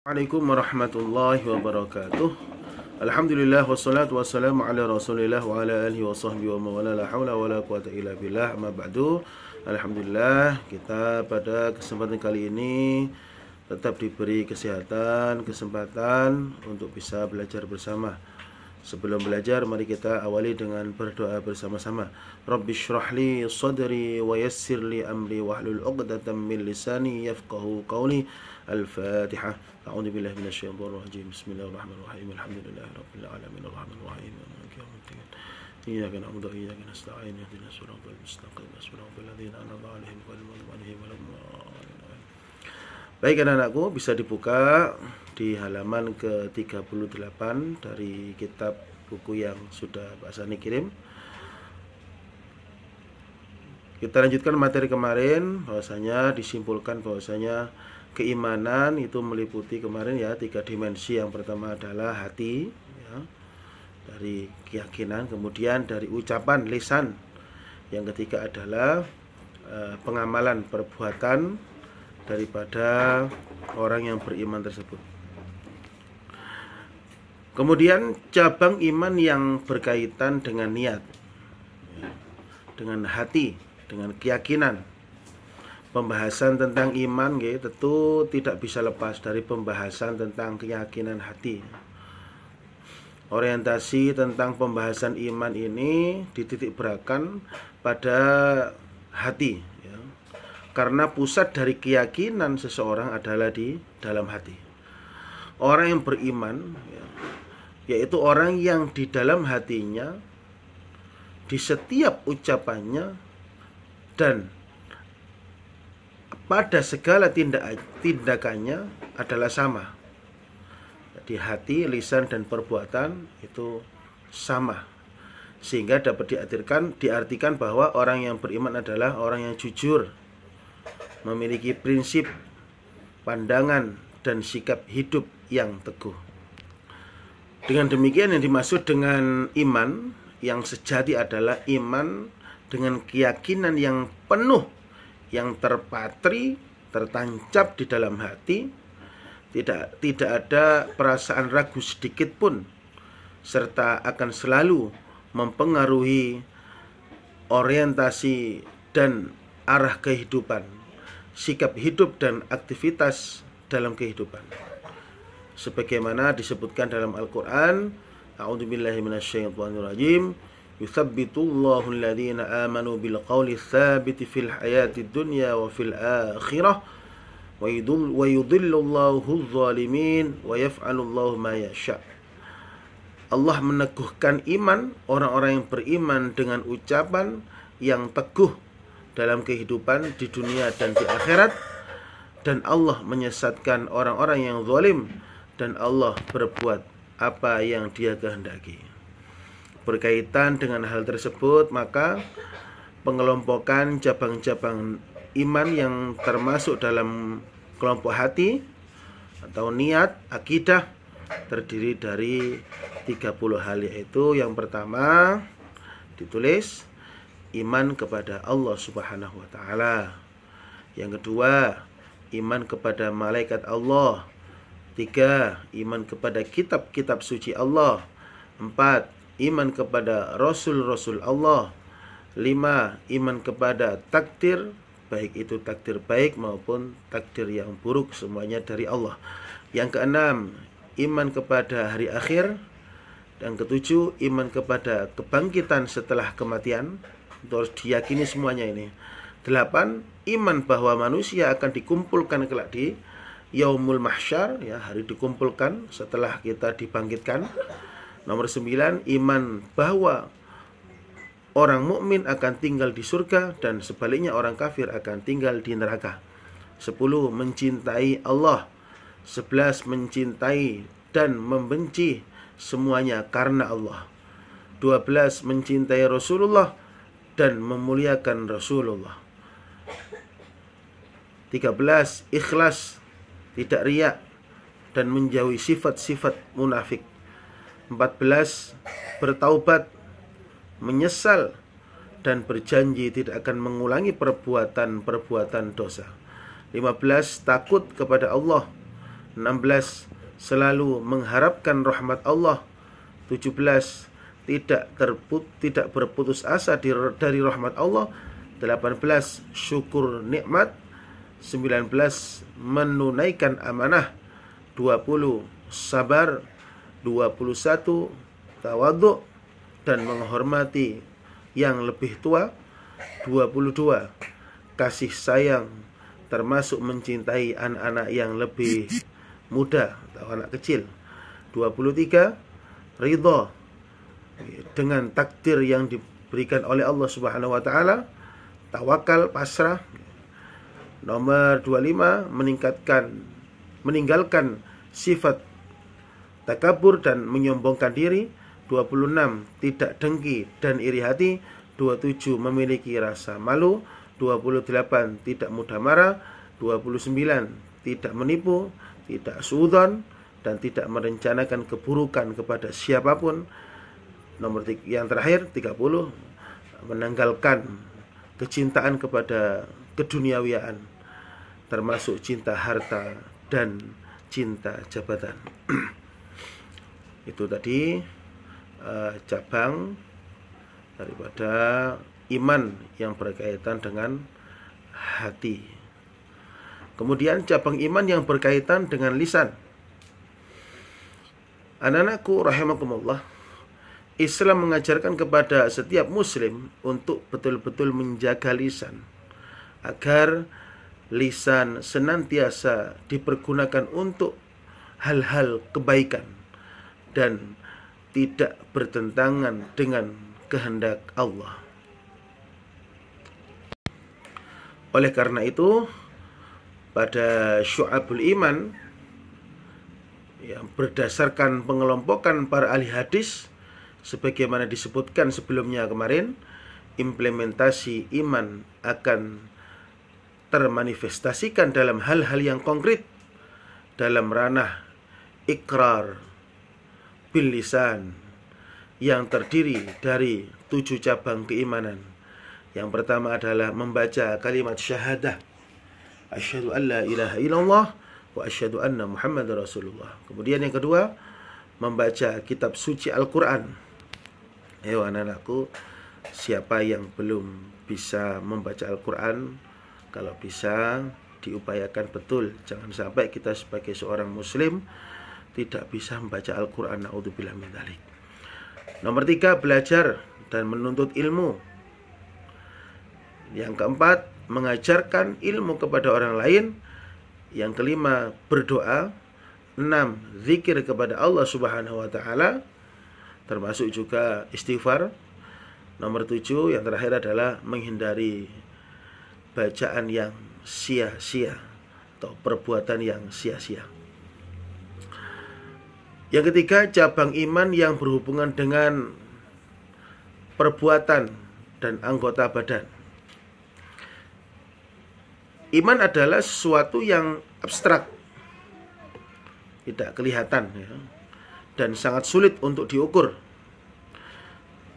Assalamualaikum warahmatullahi wabarakatuh. Alhamdulillah wassalatu wassalamu ala Rasulillah wa ala alihi wa sahbihi wa mawala la haula wala quwata illa billah. Amma ba'du. Alhamdulillah, kita pada kesempatan kali ini tetap diberi kesehatan, kesempatan untuk bisa belajar bersama. Sebelum belajar, mari kita awali dengan berdoa bersama-sama. Rabbi shrahli sadri wa yassir li amri wahlul 'uqdatam min lisani yafqahu qawli. Al-Fatihah. A'udzu billahi minasyaitonir rajim. Bismillahirrahmanirrahim. Alhamdulillahi rabbil alamin arrahmanir rahim maliki yaumiddin. Iyyaka na'budu wa iyyaka nasta'in. Ihdinas siratal mustaqim. Siratal ladzina an'amta 'alaihim ghairil maghdubi 'alaihim waladdallin. Baik anak-anakku, bisa dibuka di halaman ke-38 dari kitab buku yang sudah Pak Sani kirim. Kita lanjutkan materi kemarin, bahwasanya disimpulkan bahwasanya keimanan itu meliputi kemarin ya 3 dimensi. Yang pertama adalah hati ya, dari keyakinan, kemudian dari ucapan lisan, yang ketiga adalah pengamalan perbuatan daripada orang yang beriman tersebut. Kemudian cabang iman yang berkaitan dengan niat, dengan hati, dengan keyakinan. Pembahasan tentang iman tentu tidak bisa lepas dari pembahasan tentang keyakinan hati. Orientasi tentang pembahasan iman ini dititik beratkan pada hati ya. Karena pusat dari keyakinan seseorang adalah di dalam hati. Orang yang beriman ya, yaitu orang yang di dalam hatinya, di setiap ucapannya dan pada segala tindakannya adalah sama. Jadi hati, lisan, dan perbuatan itu sama. Sehingga dapat diartikan bahwa orang yang beriman adalah orang yang jujur, memiliki prinsip, pandangan, dan sikap hidup yang teguh. Dengan demikian yang dimaksud dengan iman yang sejati adalah iman dengan keyakinan yang penuh, yang terpatri, tertancap di dalam hati, tidak ada perasaan ragu sedikit pun, serta akan selalu mempengaruhi orientasi dan arah kehidupan, sikap hidup dan aktivitas dalam kehidupan. Sebagaimana disebutkan dalam Al-Quran, A'udzubillahi minasyaitonirrajim, yuthabbitullahu alladhina amanu bil qawli tsabiti fil hayatid dunya wa fil akhirah wa yudhillullahu adh-dhalimin wa yaf'alullahu ma yasha'. Allah meneguhkan iman orang-orang yang beriman dengan ucapan yang teguh dalam kehidupan di dunia dan di akhirat, dan Allah menyesatkan orang-orang yang zalim, dan Allah berbuat apa yang Dia kehendaki. Berkaitan dengan hal tersebut, maka pengelompokan cabang-cabang iman yang termasuk dalam kelompok hati atau niat, akidah, terdiri dari 30 hal, yaitu yang pertama ditulis iman kepada Allah Subhanahu wa taala. Yang kedua, iman kepada malaikat Allah. 3, iman kepada kitab-kitab suci Allah. 4, iman kepada Rasul-Rasul Allah. 5, iman kepada takdir, baik itu takdir baik maupun takdir yang buruk, semuanya dari Allah. Yang keenam, iman kepada hari akhir. Dan ketujuh, iman kepada kebangkitan setelah kematian. Itu harus diyakini semuanya ini. 8, iman bahwa manusia akan dikumpulkan kelak di Yaumul Mahsyar, ya, hari dikumpulkan setelah kita dibangkitkan. Nomor 9, iman bahwa orang mukmin akan tinggal di surga dan sebaliknya orang kafir akan tinggal di neraka. 10, mencintai Allah. 11, mencintai dan membenci semuanya karena Allah. 12, mencintai Rasulullah dan memuliakan Rasulullah. 13, ikhlas, tidak riya, dan menjauhi sifat-sifat munafik. 14, bertaubat, menyesal, dan berjanji tidak akan mengulangi perbuatan-perbuatan dosa. 15, takut kepada Allah. 16. Selalu mengharapkan rahmat Allah. 17. Tidak berputus asa dari rahmat Allah. 18. Syukur nikmat. 19. Menunaikan amanah. 20. Sabar. 21. Tawadhu dan menghormati yang lebih tua. 22. Kasih sayang, termasuk mencintai anak-anak yang lebih muda atau anak kecil. 23. Ridha dengan takdir yang diberikan oleh Allah Subhanahu wa taala. Tawakal, pasrah. Nomor 25. Meninggalkan sifat takabur dan menyombongkan diri. 26. Tidak dengki dan iri hati. 27. Memiliki rasa malu. 28. Tidak mudah marah. 29. Tidak menipu, tidak suudzon, dan tidak merencanakan keburukan kepada siapapun. Yang terakhir 30. Menanggalkan kecintaan kepada keduniawiaan, termasuk cinta harta dan cinta jabatan. Itu tadi cabang daripada iman yang berkaitan dengan hati. Kemudian cabang iman yang berkaitan dengan lisan. Anak-anakku rahimakumullah, Islam mengajarkan kepada setiap muslim untuk betul-betul menjaga lisan, agar lisan senantiasa dipergunakan untuk hal-hal kebaikan dan tidak bertentangan dengan kehendak Allah. Oleh karena itu, pada Syu'abul Iman yang berdasarkan pengelompokan para ahli hadis, sebagaimana disebutkan sebelumnya kemarin, implementasi iman akan termanifestasikan dalam hal-hal yang konkret dalam ranah ikrar bil lisan yang terdiri dari 7 cabang keimanan. Yang pertama adalah membaca kalimat syahadah, asyhadu an la ilaha illallah wa asyhadu anna Muhammadar Rasulullah. Kemudian yang kedua, membaca kitab suci Al-Quran. Ayo anak-anakku, siapa yang belum bisa membaca Al-Quran, kalau bisa diupayakan betul. Jangan sampai kita sebagai seorang muslim tidak bisa membaca Al-Quran. Na'udzubillah min dzalik. Nomor 3, belajar dan menuntut ilmu. Yang keempat, mengajarkan ilmu kepada orang lain. Yang kelima, berdoa. 6, zikir kepada Allah Subhanahu wa taala, termasuk juga istighfar. Nomor 7, yang terakhir adalah menghindari bacaan yang sia-sia atau perbuatan yang sia-sia. Yang ketiga, cabang iman yang berhubungan dengan perbuatan dan anggota badan. Iman adalah sesuatu yang abstrak, tidak kelihatan, ya, dan sangat sulit untuk diukur.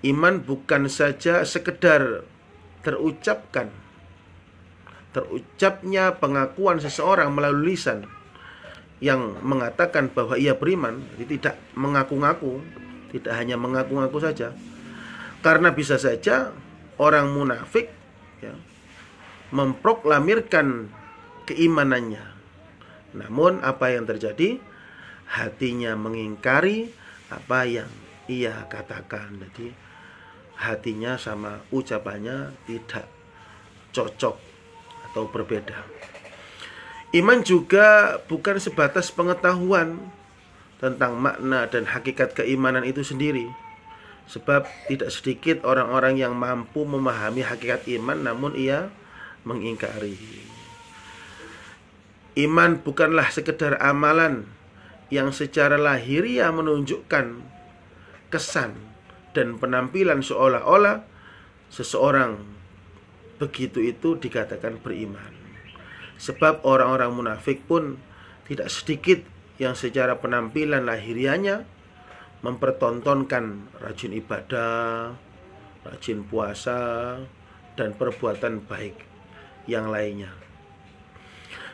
Iman bukan saja sekedar terucapnya pengakuan seseorang melalui lisan yang mengatakan bahwa ia beriman. Jadi tidak mengaku-ngaku, tidak hanya mengaku-ngaku saja. Karena bisa saja orang munafik, ya, memproklamirkan keimanannya, namun apa yang terjadi? Hatinya mengingkari apa yang ia katakan. Jadi hatinya sama ucapannya tidak cocok atau berbeda. Iman juga bukan sebatas pengetahuan tentang makna dan hakikat keimanan itu sendiri. Sebab tidak sedikit orang-orang yang mampu memahami hakikat iman namun ia mengingkari. Iman bukanlah sekedar amalan yang secara lahiriah menunjukkan kesan dan penampilan seolah-olah seseorang begitu itu dikatakan beriman. Sebab orang-orang munafik pun tidak sedikit yang secara penampilan lahiriahnya mempertontonkan rajin ibadah, rajin puasa, dan perbuatan baik yang lainnya.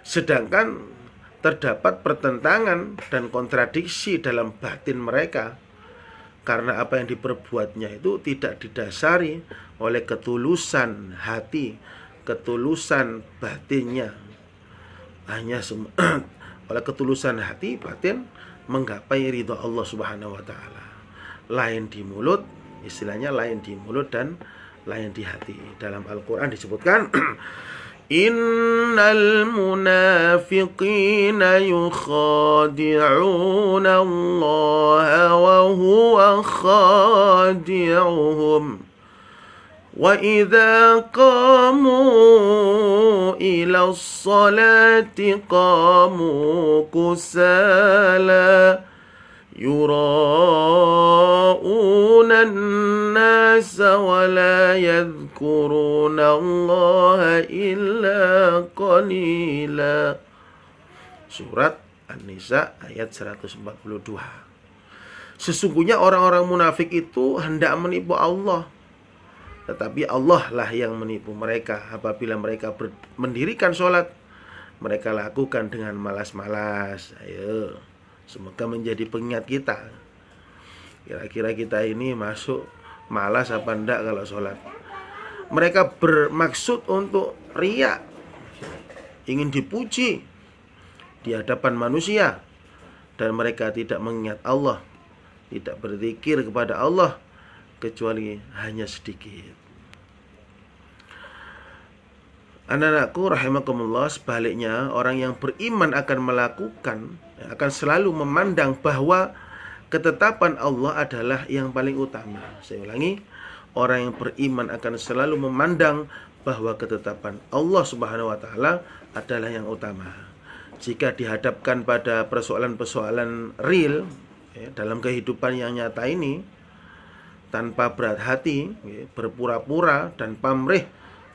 Sedangkan terdapat pertentangan dan kontradiksi dalam batin mereka, karena apa yang diperbuatnya itu tidak didasari oleh ketulusan hati, ketulusan batinnya. Hanya oleh ketulusan hati, batin menggapai ridha Allah Subhanahu wa taala. Lain di mulut, istilahnya lain di mulut dan lain di hati. Dalam Al-Qur'an disebutkan Innal munafiqina yukhadi'una Allah wa huwa khadi'uhum wa idza qamu ila as-salati qamu kusala yura'una an-nasa wa la yadhkuruna Allah illa qalila. Surat An-Nisa ayat 142. Sesungguhnya orang-orang munafik itu hendak menipu Allah, tetapi Allah lah yang menipu mereka. Apabila mereka mendirikan sholat, mereka lakukan dengan malas-malas. Ayo, semoga menjadi pengingat kita. Kira-kira kita ini masuk malas apa enggak kalau sholat? Mereka bermaksud untuk riya, ingin dipuji di hadapan manusia, dan mereka tidak mengingat Allah, tidak berzikir kepada Allah kecuali hanya sedikit. Anak-anakku rahimakumullah, sebaliknya orang yang beriman akan selalu memandang bahwa ketetapan Allah adalah yang paling utama. Saya ulangi, orang yang beriman akan selalu memandang bahwa ketetapan Allah Subhanahu wa taala adalah yang utama. Jika dihadapkan pada persoalan-persoalan real dalam kehidupan yang nyata ini, tanpa berat hati, berpura-pura dan pamrih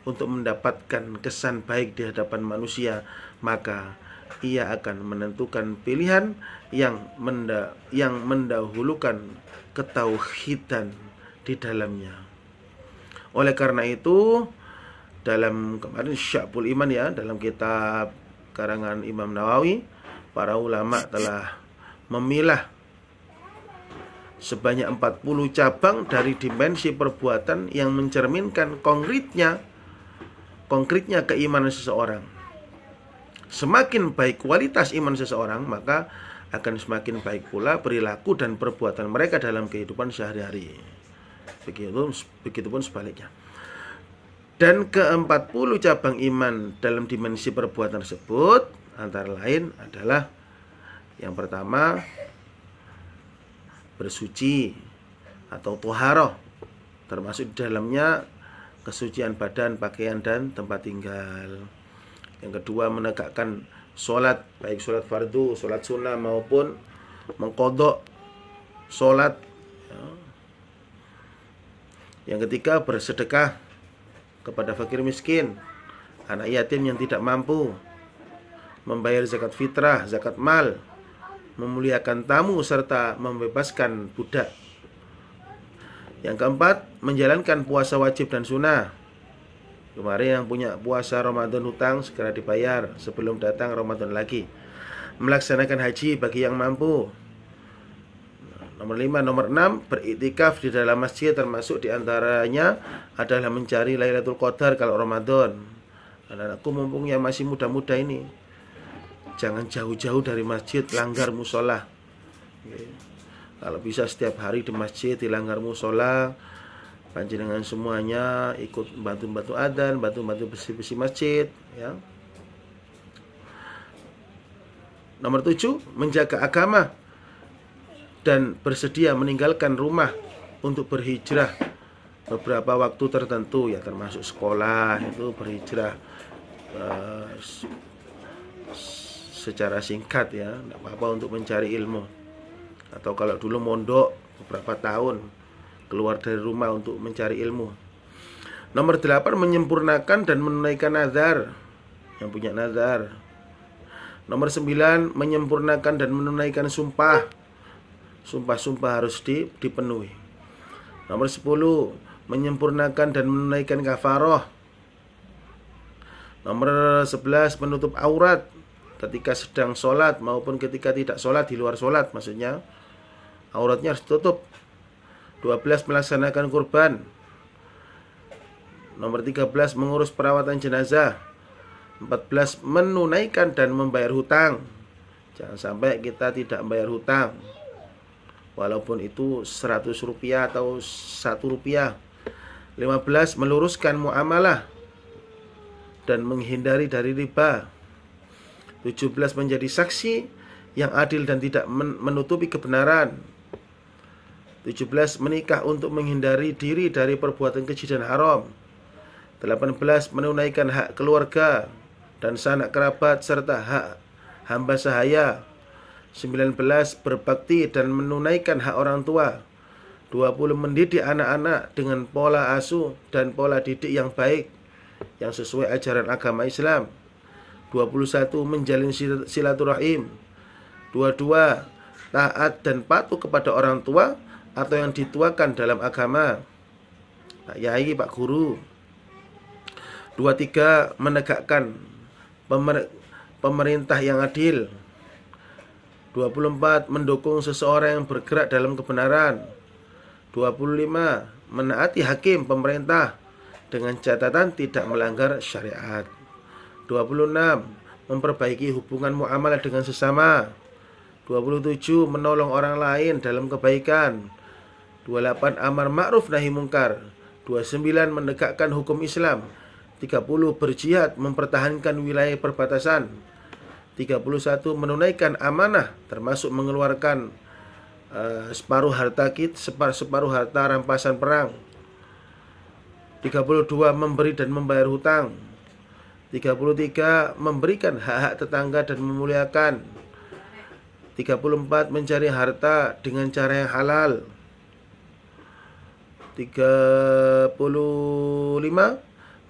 untuk mendapatkan kesan baik di hadapan manusia, maka ia akan menentukan pilihan yang mendahulukan ketauhidan di dalamnya. Oleh karena itu, dalam kemarin Sya'bul Iman dalam kitab karangan Imam Nawawi, para ulama telah memilah sebanyak 40 cabang dari dimensi perbuatan yang mencerminkan konkretnya keimanan seseorang. Semakin baik kualitas iman seseorang, maka akan semakin baik pula perilaku dan perbuatan mereka dalam kehidupan sehari-hari. Begitupun sebaliknya. Dan ke-40 cabang iman dalam dimensi perbuatan tersebut antara lain adalah yang pertama, bersuci atau toharoh, termasuk di dalamnya kesucian badan, pakaian, dan tempat tinggal. Yang kedua, menegakkan sholat, baik sholat fardu, sholat sunnah, maupun mengqadha sholat. Yang ketiga, bersedekah kepada fakir miskin, anak yatim yang tidak mampu, membayar zakat fitrah, zakat mal, memuliakan tamu, serta membebaskan budak. Yang keempat, menjalankan puasa wajib dan sunnah. Kemarin yang punya puasa Ramadan hutang segera dibayar sebelum datang Ramadan lagi. Melaksanakan haji bagi yang mampu. Nomor 5, nomor 6, beriktikaf di dalam masjid, termasuk diantaranya adalah mencari Lailatul Qadar kalau Ramadan. Anak-anakku mumpung yang masih muda-muda ini, jangan jauh-jauh dari masjid, langgar musola. Kalau bisa setiap hari di masjid, dilanggar musola, panjenengan semuanya ikut bantu-bantu adzan, bantu-bantu bersih-bersih masjid, ya. Nomor 7, menjaga agama dan bersedia meninggalkan rumah untuk berhijrah beberapa waktu tertentu, ya, termasuk sekolah itu berhijrah secara singkat, ya, tidak apa-apa, untuk mencari ilmu. Atau kalau dulu mondok beberapa tahun, keluar dari rumah untuk mencari ilmu. Nomor 8, menyempurnakan dan menunaikan nazar, yang punya nazar. Nomor 9, menyempurnakan dan menunaikan sumpah. Sumpah-sumpah harus dipenuhi. Nomor 10, menyempurnakan dan menunaikan kafaroh. Nomor 11, menutup aurat, ketika sedang sholat maupun ketika tidak sholat, di luar sholat maksudnya, auratnya harus tutup. 12 melaksanakan kurban. Nomor 13 mengurus perawatan jenazah. 14 menunaikan dan membayar hutang. Jangan sampai kita tidak membayar hutang, walaupun itu 100 rupiah atau 1 rupiah. 15 meluruskan muamalah dan menghindari dari riba. 17 menjadi saksi yang adil dan tidak menutupi kebenaran. 17 menikah untuk menghindari diri dari perbuatan keji dan haram. 18 menunaikan hak keluarga dan sanak kerabat serta hak hamba sahaya. 19 berbakti dan menunaikan hak orang tua. 20 mendidik anak-anak dengan pola asuh dan pola didik yang baik yang sesuai ajaran agama Islam. 21 menjalin silaturahim. 22 taat dan patuh kepada orang tua atau yang dituakan dalam agama, Pak Yai, Pak Guru. 23 menegakkan pemerintah yang adil. 24 mendukung seseorang yang bergerak dalam kebenaran. 25 menaati hakim pemerintah dengan catatan tidak melanggar syariat. 26 memperbaiki hubungan muamalah dengan sesama. 27 menolong orang lain dalam kebaikan. 28 amar ma'ruf nahi mungkar. 29 menegakkan hukum Islam. 30 berjihad mempertahankan wilayah perbatasan. 31 menunaikan amanah termasuk mengeluarkan separuh harta rampasan perang. 32 memberi dan membayar hutang. 33 memberikan hak-hak tetangga dan memuliakan. 34 mencari harta dengan cara yang halal. 35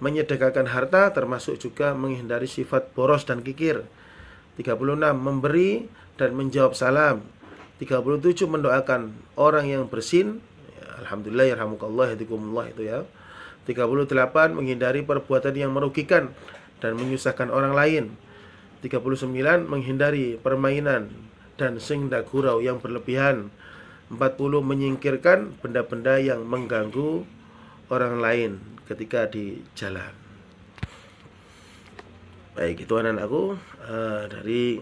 menyedekahkan harta termasuk juga menghindari sifat boros dan kikir. 36 memberi dan menjawab salam. 37 mendoakan orang yang bersin. Alhamdulillah yarhamukallah yahdikumullah itu ya. 38 menghindari perbuatan yang merugikan dan menyusahkan orang lain. 39 menghindari permainan dan sengda gurau yang berlebihan. 40 menyingkirkan benda-benda yang mengganggu orang lain ketika di jalan. Baik, itu anak-anakku dari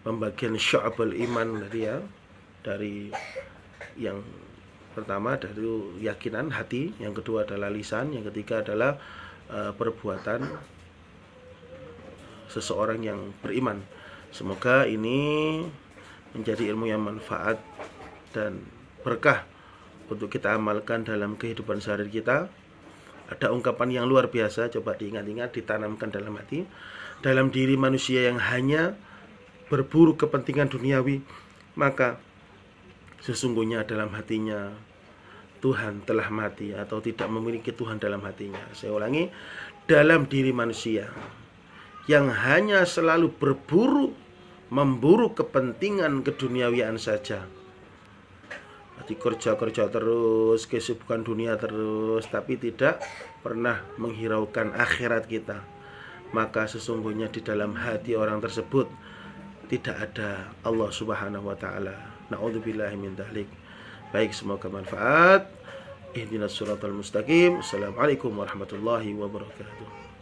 pembagian syu'abul iman tadi ya. Dari yang pertama dari keyakinan hati, yang kedua adalah lisan, yang ketiga adalah perbuatan seseorang yang beriman. Semoga ini menjadi ilmu yang manfaat dan berkah untuk kita amalkan dalam kehidupan sehari kita. Ada ungkapan yang luar biasa, coba diingat-ingat, ditanamkan dalam hati, dalam diri manusia yang hanya berburu kepentingan duniawi, maka sesungguhnya dalam hatinya Tuhan telah mati atau tidak memiliki Tuhan dalam hatinya. Saya ulangi, dalam diri manusia yang hanya selalu memburu kepentingan keduniawian saja, berarti kerja terus, kesibukan dunia terus, tapi tidak pernah menghiraukan akhirat kita, maka sesungguhnya di dalam hati orang tersebut tidak ada Allah Subhanahu wa taala. Na'udzubillahi min dzalik. Baik, semoga manfaat. Ihdinas siratal mustaqim. Assalamualaikum warahmatullahi wabarakatuh.